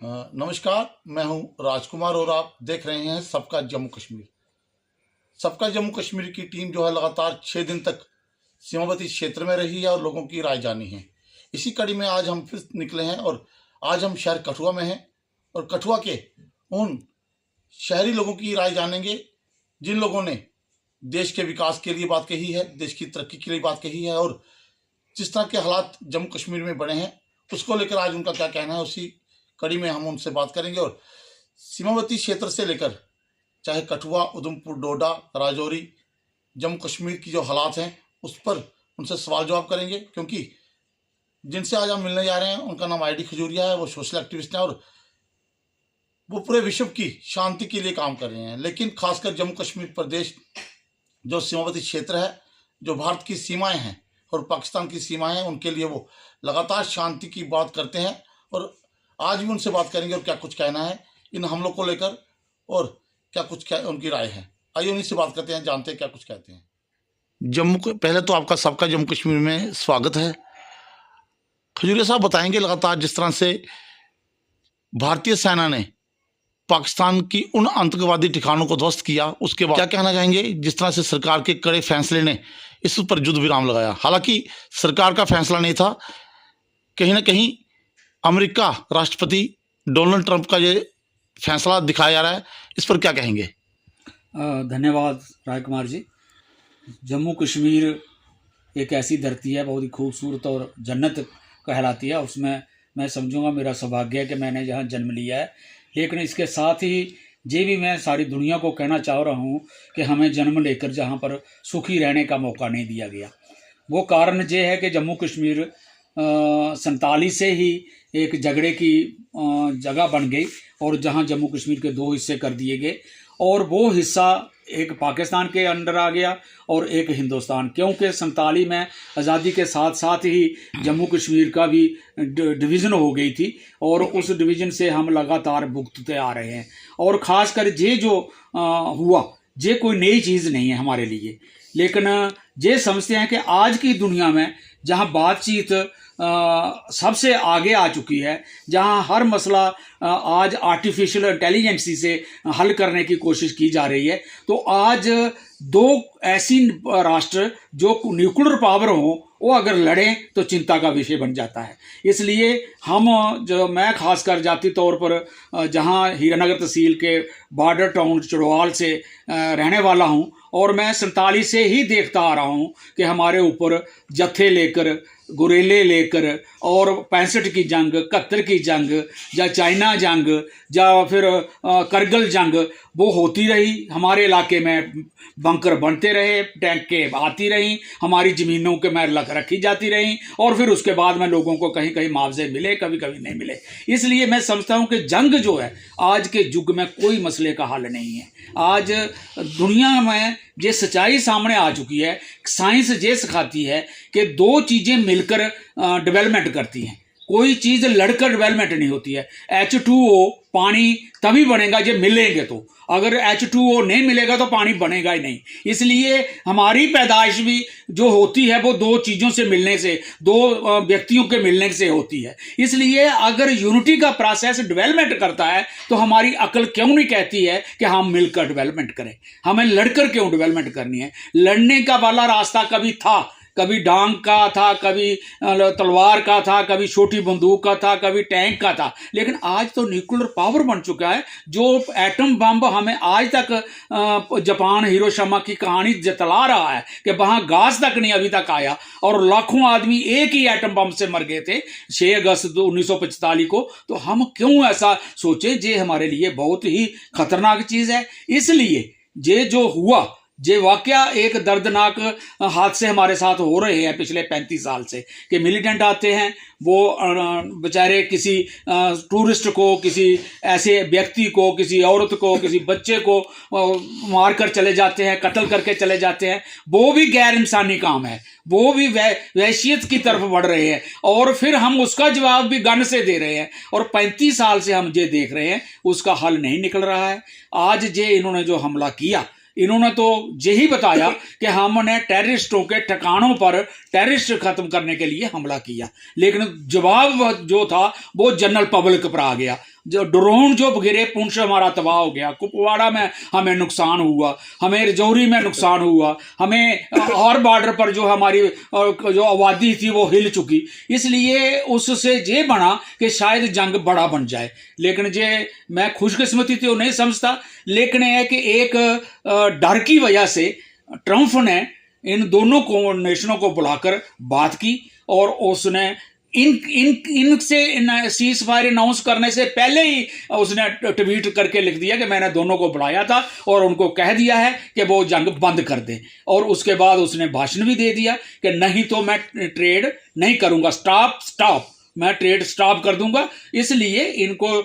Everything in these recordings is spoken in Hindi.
नमस्कार, मैं हूं राजकुमार और आप देख रहे हैं सबका जम्मू कश्मीर। सबका जम्मू कश्मीर की टीम जो है लगातार 6 दिन तक सीमावर्ती क्षेत्र में रही है और लोगों की राय जानी है। इसी कड़ी में आज हम फिर निकले हैं और आज हम शहर कठुआ में हैं और कठुआ के उन शहरी लोगों की राय जानेंगे जिन लोगों ने देश के विकास के लिए बात कही है, देश की तरक्की के लिए बात कही है और जिस तरह के हालात जम्मू कश्मीर में बने हैं उसको लेकर आज उनका क्या कहना है, उसी कड़ी में हम उनसे बात करेंगे। और सीमावर्ती क्षेत्र से लेकर चाहे कठुआ, उधमपुर, डोडा, राजौरी, जम्मू कश्मीर की जो हालात हैं उस पर उनसे सवाल जवाब करेंगे, क्योंकि जिनसे आज हम मिलने जा रहे हैं उनका नाम ID खजूरिया है। वो सोशल एक्टिविस्ट हैं और वो पूरे विश्व की शांति के लिए काम कर रहे हैं। लेकिन खासकर जम्मू कश्मीर प्रदेश जो सीमावर्ती क्षेत्र है, जो भारत की सीमाएं हैं और पाकिस्तान की सीमाएं हैं, उनके लिए वो लगातार शांति की बात करते हैं और आज भी उनसे बात करेंगे और क्या कुछ कहना है इन हमलों को लेकर और क्या कुछ उनकी राय है। आइए उन्हीं से बात करते हैं, जानते हैं क्या कुछ कहते हैं। पहले तो आपका सबका जम्मू कश्मीर में स्वागत है। खजूरिया साहब बताएंगे, लगातार जिस तरह से भारतीय सेना ने पाकिस्तान की उन आतंकवादी ठिकानों को ध्वस्त किया, उसके बाद क्या कहना चाहेंगे जिस तरह से सरकार के कड़े फैसले ने इस पर युद्ध विराम लगाया। हालांकि सरकार का फैसला नहीं था, कहीं ना कहीं अमेरिका राष्ट्रपति डोनाल्ड ट्रंप का ये फैसला दिखाया जा रहा है, इस पर क्या कहेंगे। धन्यवाद राजकुमार जी। जम्मू कश्मीर एक ऐसी धरती है, बहुत ही खूबसूरत और जन्नत कहलाती है। उसमें मैं समझूंगा मेरा सौभाग्य है कि मैंने यहाँ जन्म लिया है। लेकिन इसके साथ ही ये भी मैं सारी दुनिया को कहना चाह रहा हूँ कि हमें जन्म लेकर जहाँ पर सुखी रहने का मौका नहीं दिया गया। वो कारण ये है कि जम्मू कश्मीर 47 से ही एक झगड़े की जगह बन गई और जहां जम्मू कश्मीर के 2 हिस्से कर दिए गए और वो हिस्सा एक पाकिस्तान के अंडर आ गया और एक हिंदुस्तान, क्योंकि 47 में आज़ादी के साथ साथ ही जम्मू कश्मीर का भी डिवीज़न हो गई थी और उस डिवीज़न से हम लगातार भुगतते आ रहे हैं। और ख़ासकर ये जो हुआ ये कोई नई चीज़ नहीं है हमारे लिए, लेकिन ये समझते हैं कि आज की दुनिया में जहाँ बातचीत सबसे आगे आ चुकी है, जहां हर मसला आज आर्टिफिशियल इंटेलिजेंसी से हल करने की कोशिश की जा रही है, तो आज 2 ऐसी राष्ट्र जो न्यूक्लियर पावर हो वो अगर लड़ें तो चिंता का विषय बन जाता है। इसलिए मैं खासकर जाती तौर पर जहां हीरानगर तहसील के बॉर्डर टाउन चड़वाल से रहने वाला हूं और मैं 47 से ही देखता आ रहा हूं कि हमारे ऊपर जत्थे लेकर, गुरेले लेकर और 65 की जंग, 71 की जंग या चाइना जंग या फिर करगिल जंग वो होती रही। हमारे इलाके में बंकर बनते रहे, टैंकें आती रहीं, हमारी ज़मीनों के में रखी जाती रहीं और फिर उसके बाद में लोगों को कहीं कहीं मुआवजे मिले, कभी कभी नहीं मिले। इसलिए मैं समझता हूँ कि जंग जो है आज के युग में कोई मसले का हल नहीं है। आज दुनिया में ये सच्चाई सामने आ चुकी है, साइंस ये सिखाती है कि 2 चीज़ें मिलकर डेवलपमेंट करती हैं, कोई चीज़ लड़कर डेवलपमेंट नहीं होती है। H2O पानी तभी बनेगा जब मिलेंगे, तो अगर H2O नहीं मिलेगा तो पानी बनेगा ही नहीं। इसलिए हमारी पैदाइश भी जो होती है वो 2 चीज़ों से मिलने से, 2 व्यक्तियों के मिलने से होती है। इसलिए अगर यूनिटी का प्रोसेस डेवलपमेंट करता है तो हमारी अकल क्यों नहीं कहती है कि हम मिलकर डेवलपमेंट करें, हमें लड़कर क्यों डेवलपमेंट करनी है। लड़ने का वाला रास्ता कभी था, कभी डांग का था, कभी तलवार का था, कभी छोटी बंदूक का था, कभी टैंक का था, लेकिन आज तो न्यूक्लियर पावर बन चुका है। जो एटम बम हमें आज तक जापान हिरोशिमा की कहानी जतला रहा है कि वहाँ गैस तक नहीं अभी तक आया और लाखों आदमी एक ही एटम बम से मर गए थे 6 अगस्त 1945 को। तो हम क्यों ऐसा सोचे, ये हमारे लिए बहुत ही खतरनाक चीज़ है। इसलिए ये जो हुआ, ये वाकया एक दर्दनाक हादसे हमारे साथ हो रहे हैं पिछले 35 साल से कि मिलिटेंट आते हैं, वो बेचारे किसी टूरिस्ट को, किसी ऐसे व्यक्ति को, किसी औरत को, किसी बच्चे को मार कर चले जाते हैं, कत्ल करके चले जाते हैं। वो भी गैर इंसानी काम है, वो भी वहशियत की तरफ बढ़ रहे हैं और फिर हम उसका जवाब भी गन से दे रहे हैं और 35 साल से हम ये देख रहे हैं, उसका हल नहीं निकल रहा है। आज ये इन्होंने जो हमला किया, इन्होंने तो यही बताया कि हमने टेररिस्टों के ठिकानों पर टेररिस्ट खत्म करने के लिए हमला किया, लेकिन जवाब जो था वो जनरल पब्लिक पर आ गया। जो ड्रोन जो गिरे, पुंछ हमारा तबाह हो गया, कुपवाड़ा में हमें नुकसान हुआ, हमें रजौरी में नुकसान हुआ, हमें और बॉर्डर पर जो हमारी जो आबादी थी वो हिल चुकी। इसलिए उससे ये बना कि शायद जंग बड़ा बन जाए, लेकिन ये मैं खुशकिस्मती तो नहीं समझता, लेकिन है कि एक डर की वजह से ट्रंप ने इन दोनों को नेशनों को बुलाकर बात की और उसने इनसे सीज फायर अनाउंस करने से पहले ही उसने ट्वीट करके लिख दिया कि मैंने दोनों को बुलाया था और उनको कह दिया है कि वो जंग बंद कर दें। और उसके बाद उसने भाषण भी दे दिया कि नहीं तो मैं ट्रेड नहीं करूंगा, स्टॉप, मैं ट्रेड स्टॉप कर दूंगा। इसलिए इनको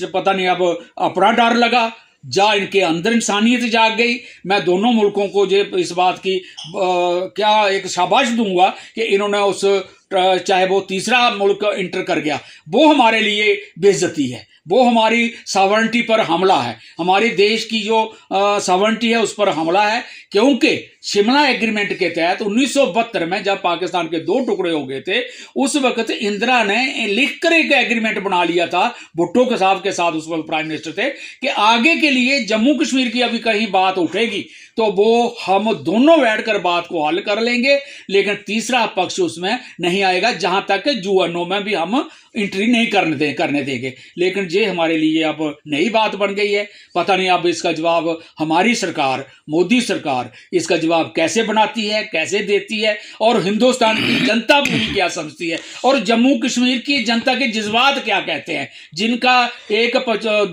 पता नहीं अब अपना डर लगा जा इनके अंदर इंसानियत जाग गई। मैं दोनों मुल्कों को जो इस बात की क्या एक शाबाश दूंगा कि इन्होंने उस चाहे वो तीसरा मुल्क इंटर कर गया, वो हमारे लिए बेइज्जती है, वो हमारी सॉवरेनिटी पर हमला है, हमारे देश की जो सॉवरेनिटी है उस पर हमला है। क्योंकि शिमला एग्रीमेंट के तहत 1972 में जब पाकिस्तान के दो टुकड़े हो गए थे, उस वक्त इंदिरा ने लिखकर एक एग्रीमेंट बना लिया था भुट्टो के साहब के साथ, उस वक्त प्राइम मिनिस्टर थे, कि आगे के लिए जम्मू कश्मीर की अभी कहीं बात उठेगी तो वो हम दोनों बैठकर बात को हल कर लेंगे, लेकिन तीसरा पक्ष उसमें नहीं आएगा जहां तक यूएनओ में भी हम एंट्री नहीं करने देंगे। लेकिन ये हमारे लिए अब नई बात बन गई है। पता नहीं अब इसका जवाब हमारी सरकार, मोदी सरकार इसका जवाब कैसे बनाती है, कैसे देती है, और हिंदुस्तान की जनता पूरी क्या समझती है, और जम्मू कश्मीर की जनता के जज्बात क्या कहते हैं, जिनका एक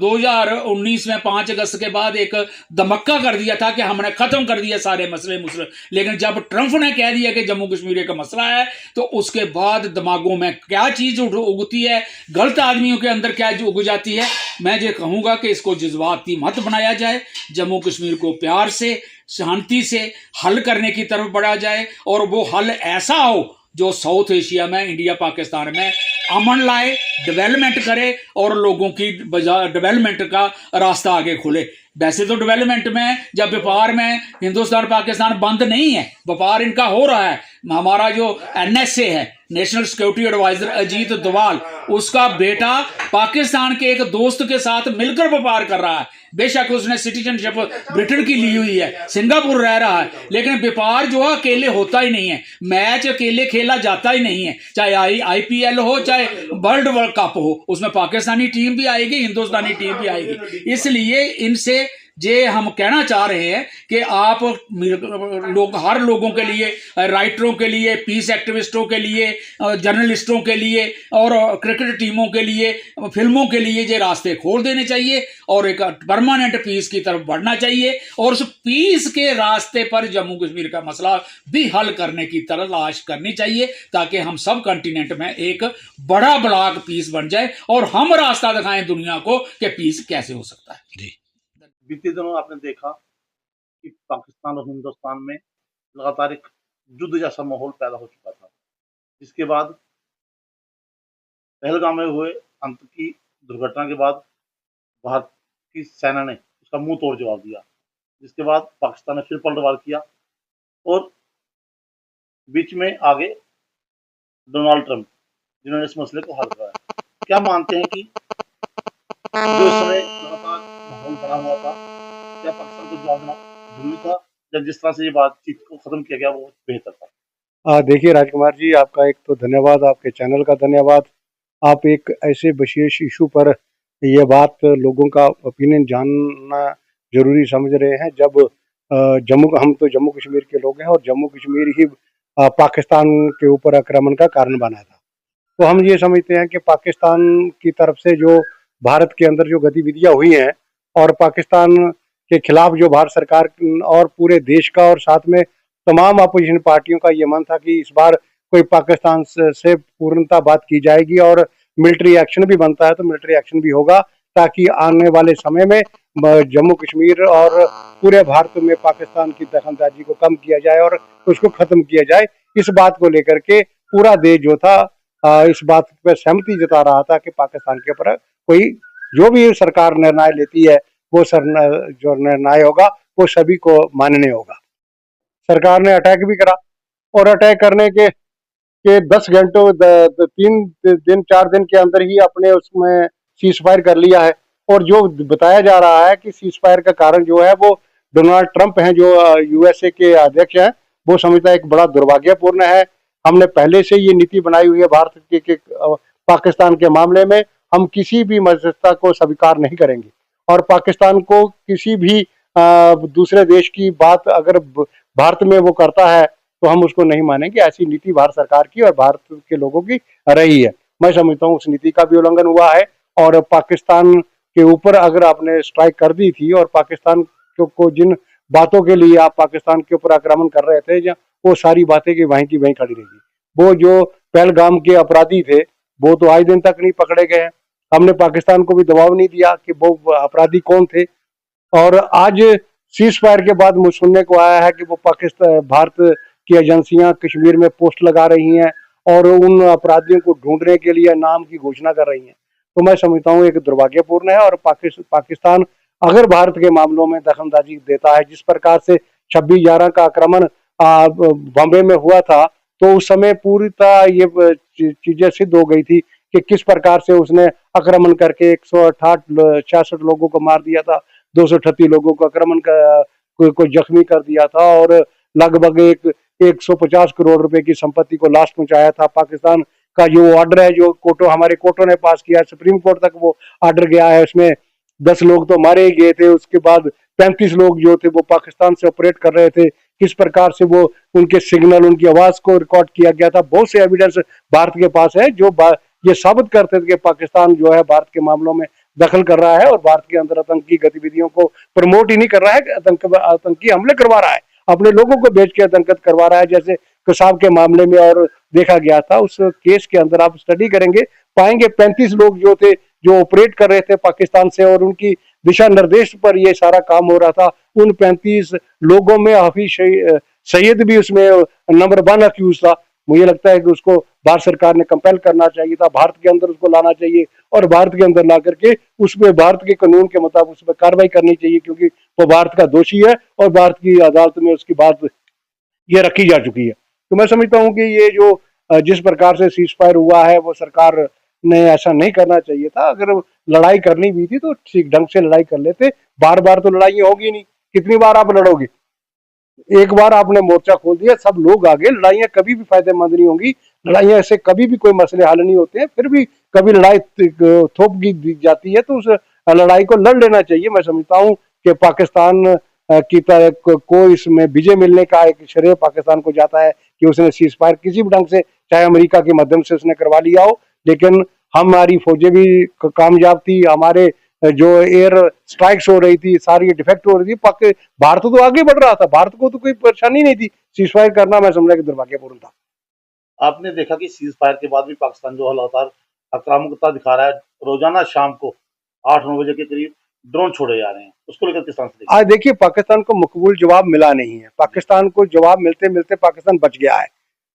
2019 में 5 अगस्त के बाद एक धमक्का कर दिया था कि हमने खत्म कर दिया सारे मसले। लेकिन जब ट्रंप ने कह दिया कि जम्मू कश्मीर एक मसला है, तो उसके बाद दिमागों में क्या चीज उगती है, गलत आदमियों के अंदर क्या उग जाती है। मैं ये कहूंगा कि इसको जज्बाती मत बनाया जाए, जम्मू कश्मीर को प्यार से, शांति से हल करने की तरफ बढ़ा जाए, और वो हल ऐसा हो जो साउथ एशिया में, इंडिया पाकिस्तान में अमन लाए, डेवलपमेंट करे और लोगों की डेवलपमेंट का रास्ता आगे खुले। वैसे तो डेवलपमेंट में, जब व्यापार में हिंदुस्तान पाकिस्तान बंद नहीं है, व्यापार इनका हो रहा है। हमारा जो NSA है, national security adviser Ajit Doval, उसका बेटा पाकिस्तान के एक दोस्त के साथ मिलकर व्यापार कर रहा है। बेशक उसने सिटीजनशिप ब्रिटेन की ली हुई है, सिंगापुर रह रहा है, लेकिन व्यापार जो है अकेले होता ही नहीं है, मैच अकेले खेला जाता ही नहीं है। चाहे IPL हो, चाहे वर्ल्ड कप हो, उसमें पाकिस्तानी टीम भी आएगी, हिंदुस्तानी टीम भी आएगी। इसलिए इनसे जे हम कहना चाह रहे हैं कि आप लोग, हर लोगों के लिए, राइटरों के लिए, पीस एक्टिविस्टों के लिए, जर्नलिस्टों के लिए और क्रिकेट टीमों के लिए, फिल्मों के लिए ये रास्ते खोल देने चाहिए और एक परमानेंट पीस की तरफ बढ़ना चाहिए, और उस पीस के रास्ते पर जम्मू कश्मीर का मसला भी हल करने की तलाश करनी चाहिए, ताकि हम सब कंटिनेंट में एक बड़ा ब्लॉक पीस बन जाए और हम रास्ता दिखाएं दुनिया को कि पीस कैसे हो सकता है। जी, बीते दिनों आपने देखा कि पाकिस्तान और हिंदुस्तान में लगातार एक युद्ध जैसा माहौल पैदा हो चुका था, जिसके बाद पहलगाम में हुए आतंकी दुर्घटना के बाद भारत की सेना ने उसका मुंह तोड़ जवाब दिया, जिसके बाद पाकिस्तान ने फिर पलटवार किया और बीच में आगे डोनाल्ड ट्रंप, जिन्होंने इस मसले को हल कराया। क्या मानते हैं कि जो इस समय लगातार माहौल बना हुआ था, क्या पाकिस्तान को जवाब देना जरूरी था, या जिस तरह से ये बातचीत को खत्म किया गया वो बेहतर था? देखिए राजकुमार जी, आपका एक तो धन्यवाद, आपके चैनल का धन्यवाद। आप एक ऐसे विशेष इशू पर ये बात लोगों का ओपिनियन जानना जरूरी समझ रहे हैं। जब हम तो जम्मू कश्मीर के लोग हैं और जम्मू कश्मीर ही पाकिस्तान के ऊपर आक्रमण का कारण बना था, तो हम ये समझते हैं कि पाकिस्तान की तरफ से जो भारत के अंदर जो गतिविधियां हुई हैं और पाकिस्तान के खिलाफ जो भारत सरकार और पूरे देश का और साथ में तमाम अपोजिशन पार्टियों का ये मन था कि इस बार कोई पाकिस्तान से पूर्णतः बात की जाएगी और मिलिट्री एक्शन भी बनता है तो मिलिट्री एक्शन भी होगा, ताकि आने वाले समय में जम्मू कश्मीर और पूरे भारत में पाकिस्तान की दखलंदाजी को कम किया जाए और उसको खत्म किया जाए। इस बात को लेकर के पूरा देश जो था इस बात पर सहमति जता रहा था कि पाकिस्तान के ऊपर कोई जो भी सरकार निर्णय लेती है वो जो निर्णय होगा वो सभी को मानने होगा। सरकार ने अटैक भी करा और अटैक करने के 10 घंटों 3 दिन 4 दिन के अंदर ही अपने उसमें सीज फायर कर लिया है। और जो बताया जा रहा है कि सीज फायर का कारण जो है वो डोनाल्ड ट्रंप हैं, जो यूएसए के अध्यक्ष हैं, वो समझता है एक बड़ा दुर्भाग्यपूर्ण है। हमने पहले से ये नीति बनाई हुई है भारत के पाकिस्तान के मामले में, हम किसी भी मध्यस्थता को स्वीकार नहीं करेंगे। और पाकिस्तान को किसी भी दूसरे देश की बात अगर भारत में वो करता है तो हम उसको नहीं मानेंगे। ऐसी नीति भारत सरकार की और भारत के लोगों की रही है। मैं समझता हूँ उस नीति का भी उल्लंघन हुआ है। और पाकिस्तान के ऊपर अगर आपने स्ट्राइक कर दी थी और पाकिस्तान को जिन बातों के लिए आप पाकिस्तान के ऊपर आक्रमण कर रहे थे, वो सारी बातें की वहीं खड़ी रहेगी। वो जो पहलगाम के अपराधी थे वो तो आज दिन तक नहीं पकड़े गए हैं। हमने पाकिस्तान को भी दबाव नहीं दिया कि वो अपराधी कौन थे। और आज सीज फायर के बाद मुझे सुनने को आया है कि वो पाकिस्तान भारत की एजेंसियां कश्मीर में पोस्ट लगा रही हैं और उन अपराधियों को ढूंढने के लिए नाम की घोषणा कर रही हैं। तो मैं समझता हूँ एक दुर्भाग्यपूर्ण है। और पाकिस्तान अगर भारत के मामलों में दखलंदाजी देता है, जिस प्रकार से 26/11 का आक्रमण बॉम्बे में हुआ था, तो उस समय पूरी तरह ये चीजें सिद्ध हो गई थी कि किस प्रकार से उसने आक्रमण करके 168-66 लोगों को मार दिया था, 238 लोगों को आक्रमण को जख्मी कर दिया था और लगभग 150 करोड़ रुपए की संपत्ति को लाश पहुंचाया था। पाकिस्तान का जो ऑर्डर है, जो हमारे कोर्टों ने पास किया, सुप्रीम कोर्ट तक वो ऑर्डर गया है, उसमें 10 लोग तो मारे ही गए थे। उसके बाद 35 लोग जो थे वो पाकिस्तान से ऑपरेट कर रहे थे। किस प्रकार से वो उनके सिग्नल, उनकी आवाज को रिकॉर्ड किया गया था। बहुत से एविडेंस भारत के पास है जो ये साबित करते थे कि पाकिस्तान जो है भारत के मामलों में दखल कर रहा है और भारत के अंदर आतंकी गतिविधियों को प्रमोट ही नहीं कर रहा है, आतंकी हमले करवा रहा है, अपने लोगों को बेच के आतंकित करवा रहा है। जैसे कसाब के मामले में और देखा गया था, उस केस के अंदर आप स्टडी करेंगे पाएंगे 35 लोग जो थे जो ऑपरेट कर रहे थे पाकिस्तान से और उनकी दिशा निर्देश पर ये सारा काम हो रहा था। उन 35 लोगों में हाफिज सईद भी उसमें नंबर 1 अक्यूज था। मुझे लगता है कि उसको भारत सरकार ने कंपेल करना चाहिए था, भारत के अंदर उसको लाना चाहिए और भारत के अंदर ला करके उसमें भारत के कानून के मुताबिक उस पर कार्रवाई करनी चाहिए, क्योंकि वो भारत का दोषी है और भारत की अदालत में उसकी बात ये रखी जा चुकी है। तो मैं समझता हूँ कि ये जो जिस प्रकार से सीज फायर हुआ है वो सरकार ने ऐसा नहीं करना चाहिए था। अगर लड़ाई करनी भी थी तो ठीक ढंग से लड़ाई कर लेते। बार बार तो लड़ाई होगी नहीं, कितनी बार आप लड़ोगे। एक बार आपने मोर्चा खोल दिया, सब लोग आगे, लड़ाइयां कभी भी फायदेमंद नहीं होंगी। लड़ाइयां से कभी भी कोई मसले हल नहीं होते हैं। फिर भी कभी लड़ाई थोप दी जाती है तो उस लड़ाई को लड़ लेना चाहिए। मैं समझता हूँ कि पाकिस्तान की तरह को इसमें विजय मिलने का एक श्रेय पाकिस्तान को जाता है कि उसने सीज फायर किसी भी ढंग से, चाहे अमेरिका के माध्यम से उसने करवा लिया हो, लेकिन हमारी फौजें भी कामयाब थी। हमारे जो एयर स्ट्राइक्स हो रही थी सारी डिफेक्ट हो रही थी। भारत तो आगे बढ़ रहा था, भारत को तो कोई परेशानी नहीं थी। सीज फायर करना मैं समझा कि दुर्भाग्यपूर्ण था। आपने देखा कि सीज फायर के बाद भी पाकिस्तान जो है लगातार आक्रामकता दिखा रहा है। रोजाना शाम को 8-9 बजे के करीब ड्रोन छोड़े जा रहे हैं, उसको लेकर किस तरह से देखिए? आज देखिए पाकिस्तान को मकबूल जवाब मिला नहीं है। पाकिस्तान को जवाब मिलते मिलते पाकिस्तान बच गया है।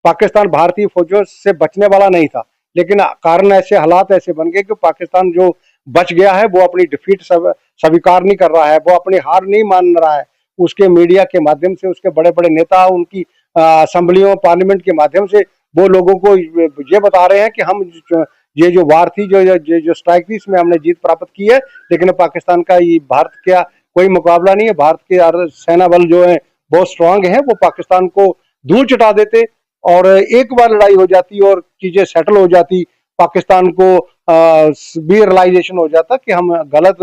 पाकिस्तान भारतीय फौजों से बचने वाला नहीं था, लेकिन कारण ऐसे, हालात ऐसे बन गए कि पाकिस्तान जो बच गया है वो अपनी डिफीट स्वीकार नहीं कर रहा है, वो अपनी हार नहीं मान रहा है। उसके मीडिया के माध्यम से, उसके बड़े बड़े नेता उनकी असेंबलियों पार्लियामेंट के माध्यम से वो लोगों को ये बता रहे हैं कि हम ये जो वार थी, जो स्ट्राइक थी, इसमें हमने जीत प्राप्त की है। लेकिन पाकिस्तान का ये भारत का कोई मुकाबला नहीं है। भारत के सेना बल जो है बहुत स्ट्रांग है, वो पाकिस्तान को धूल चटा देते और एक बार लड़ाई हो जाती और चीजें सेटल हो जाती। पाकिस्तान को भी रियलाइजेशन हो जाता कि हम गलत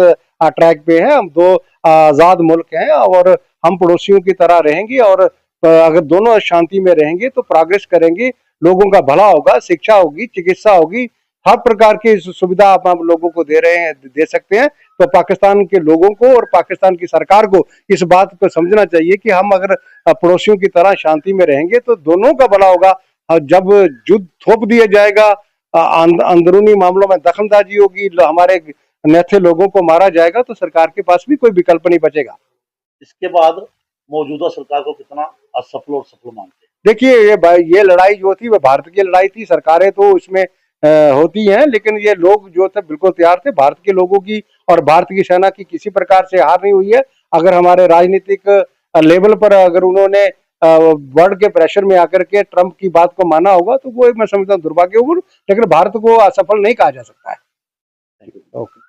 ट्रैक पे हैं, हम दो आजाद मुल्क हैं और हम पड़ोसियों की तरह रहेंगे और अगर दोनों शांति में रहेंगे तो प्रोग्रेस करेंगे, लोगों का भला होगा, शिक्षा होगी, चिकित्सा होगी, हर प्रकार की सुविधा आप लोगों को दे रहे हैं, दे सकते हैं। तो पाकिस्तान के लोगों को और पाकिस्तान की सरकार को इस बात को समझना चाहिए कि हम अगर पड़ोसियों की तरह शांति में रहेंगे तो दोनों का भला होगा। जब युद्ध थोप दिया जाएगा, अंदरूनी मामलों में दखलंदाजी होगी, हमारे नेथे लोगों को मारा जाएगा, तो सरकार के पास भी कोई विकल्प नहीं बचेगा। इसके बाद मौजूदा सरकार को कितना असफल और सफल मानते हैं? देखिए ये लड़ाई जो थी वह भारत की लड़ाई थी। सरकारें तो इसमें होती हैं, लेकिन ये लोग जो थे बिल्कुल तैयार थे। भारत के लोगों की और भारत की सेना की किसी प्रकार से हार नहीं हुई है। अगर हमारे राजनीतिक लेवल पर अगर उन्होंने वर्ल्ड के प्रेशर में आकर के ट्रंप की बात को माना होगा तो वो मैं समझता हूँ दुर्भाग्यपूर्ण, लेकिन भारत को असफल नहीं कहा जा सकता है। Thank you. ओके।